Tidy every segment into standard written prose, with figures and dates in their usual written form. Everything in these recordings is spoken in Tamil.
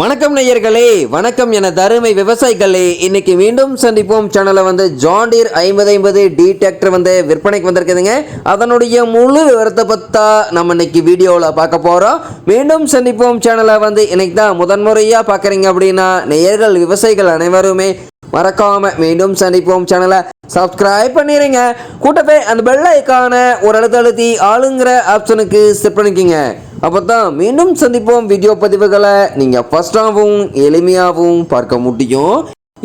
வணக்கம் நேயர்களே, வணக்கம் என தருமை விவசாயிகளே. இன்னைக்கு மீண்டும் சந்திப்போம் சேனலை ஜான் டீர் 5050 டி டிராக்டர் விற்பனைக்கு வந்திருக்குதுங்க. அதனுடைய முழு விவரத்தை பத்தா நம்ம இன்னைக்கு வீடியோவில் பார்க்க போகிறோம். மீண்டும் சந்திப்போம் சேனலை இன்னைக்கு தான் முதன்முறையாக பார்க்குறீங்க அப்படின்னா நேயர்கள் விவசாயிகள் அனைவருமே மறக்காம மீண்டும் சந்திப்போம் சேனலை சப்ஸ்கிரைப் பண்ணிடுங்க. கூட்டவே அந்த பெல் ஐக்கான ஒரு அழுத்தி ஆளுங்கிற ஆப்ஷனுக்கு செட் பண்ணிக்கிங்க. அப்போ தான் மீண்டும் சந்திப்போம் வீடியோ பதிவுகளை நீங்கள் ஃபஸ்ட்டாகவும் எளிமையாகவும் பார்க்க முடியும்.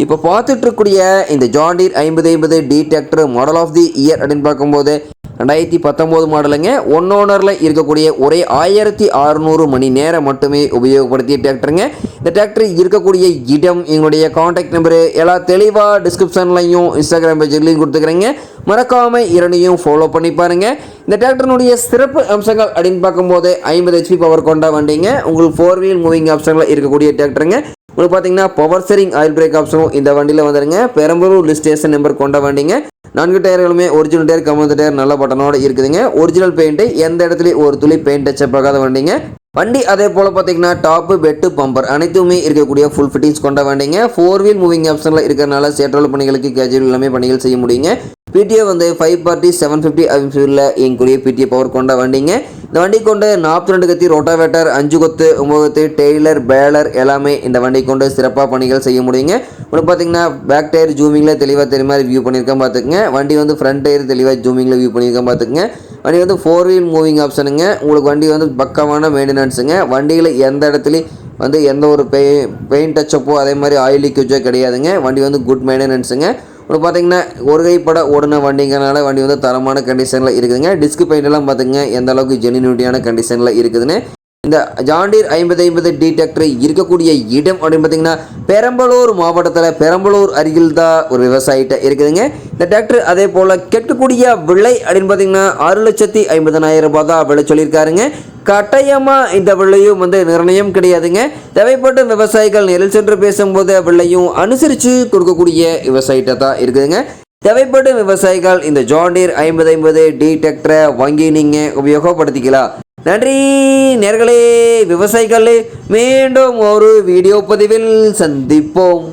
இப்போ பார்த்துட்டு இருக்கக்கூடிய இந்த John Deere 5050 D tractor model of the year அப்படின்னு பார்க்கும்போது 2019 மாடலுங்க. ஒன் ஓனரில் இருக்கக்கூடிய ஒரே 1600 மணி நேரம் மட்டுமே உபயோகப்படுத்திய டிராக்டருங்க. இந்த டிராக்டர் இருக்கக்கூடிய இடம், எங்களுடைய காண்டாக்ட் நம்பரு எல்லாம் தெளிவாக டிஸ்கிரிப்ஷன்லையும் இன்ஸ்டாகிராம் பேஜ்லையும் கொடுத்துக்கிறேங்க. மறக்காமல் இரண்டையும் ஃபாலோ பண்ணி பாருங்கள். இந்த டிராக்டரினுடைய சிறப்பு அம்சங்கள் அப்படின்னு பார்க்கும்போது 50 HP பவர் கொண்ட வண்டிங்க. உங்களுக்கு 4 வீல் மூவிங் ஆப்ஷனில் இருக்கக்கூடிய டிராக்டருங்க. உங்களுக்கு பார்த்தீங்கன்னா பவர் ஸ்டீரிங் ஆயில் பிரேக் ஆப்ஷனும் இந்த வண்டியில் வந்துடுங்க. பெரம்பலூர் லிஸ்டேஷன் நம்பர் கொண்ட வண்டிங்க. 4 டயர்களுமே ஒரிஜினல் டயர், கம்பெனி டயர் நல்ல பட்டனோட இருக்குதுங்க. ஒரிஜினல் பெயிண்ட், எந்த இடத்துலையும் ஒரு துளி பெயிண்ட் டச்சப் ஆகாத வண்டிங்க. வண்டி அதே போல் பார்த்தீங்கன்னா டாப்பு, பெட்டு, பம்பர் அனைத்துமே இருக்கக்கூடிய ஃபுல் ஃபிட்டிங்ஸ் கொண்ட வண்டிங்க. 4 வீல் மூவிங் ஆப்ஷனில் இருக்கிறனால சேற்றல் பணிகளுக்கு கேஜுவல் எல்லாமே பணிகள் செய்ய முடியுங்க. பிடிஏ 5 பார்ட்டி 750 ஸ்பீடில் இயங்கக்கூடிய பிடிஏ பவர் கொண்ட வண்டிங்க. இந்த வண்டி கொண்டு 42 கத்தி ரோட்டாவேட்டர், 5 கொத்து, 9 கொத்து, டெய்லர், பேலர் எல்லாமே இந்த வண்டி கொண்டு சிறப்பாக பணிகள் செய்ய முடியுங்க. உங்களுக்கு பார்த்தீங்கன்னா பேக் டயர் ஜூமிங்கில் தெளிவாக தெரியுமா வியூ பண்ணியிருக்கேன் பார்த்துக்குங்க. வண்டி ஃப்ரண்ட் டயர் தெளிவாக ஜூமிங்கில் வியூ பண்ணியிருக்கேன் பார்த்துக்குங்க. வண்டி 4 வீல் மூவிங் ஆப்ஷனுங்க. உங்களுக்கு வண்டி பக்கமான மெயின்டெனன்ஸுங்க. வண்டியில் எந்த இடத்துலையும் எந்த ஒரு பெயிண்ட் டச்சப்போ அதே மாதிரி ஆயில் லீக்கேஜோ கிடையாதுங்க. வண்டி குட் மெயின்டெனன்ஸுங்க. உங்களுக்கு பார்த்தீங்கன்னா ஒரு கைப்பட ஓடின வண்டிங்கனால வண்டி தரமான கண்டிஷனில் இருக்குதுங்க. டிஸ்க் பெயிண்டெல்லாம் பார்த்துங்க எந்த அளவுக்கு ஜென்யூனிட்டியான கண்டிஷனில் இருக்குதுன்னு. இந்த ஜான் டீர் 5050 டி டிராக்டர் இருக்கக்கூடிய இடம் அப்படின்னு பார்த்தீங்கன்னா பெரம்பலூர் மாவட்டத்தில் பெரம்பலூர் அருகில் தான் ஒரு விவசாயிட்ட இருக்குதுங்க. இந்த டிராக்டர் அதே போல் கேட்கக்கூடிய விலை அப்படின்னு பார்த்தீங்கன்னா 6,50,000 ரூபாய் தான் விலை சொல்லியிருக்காருங்க. கட்டாயமாக இந்த விலையும் நிர்ணயம் கிடையாதுங்க. தேவைப்பட்ட விவசாயிகள் நேரில் சென்று பேசும்போது விலையும் அனுசரித்து கொடுக்கக்கூடிய விவசாயிட்ட தான் இருக்குதுங்க. தேவைப்பட்ட விவசாயிகள் இந்த ஜான் டீர் 5050 டி டிராக்டரை வாங்கி நீங்கள் உபயோகப்படுத்திக்கலாம். நன்றி நேர்களே, விவசாயிகளே. மீண்டும் ஒரு வீடியோ பதிவில் சந்திப்போம்.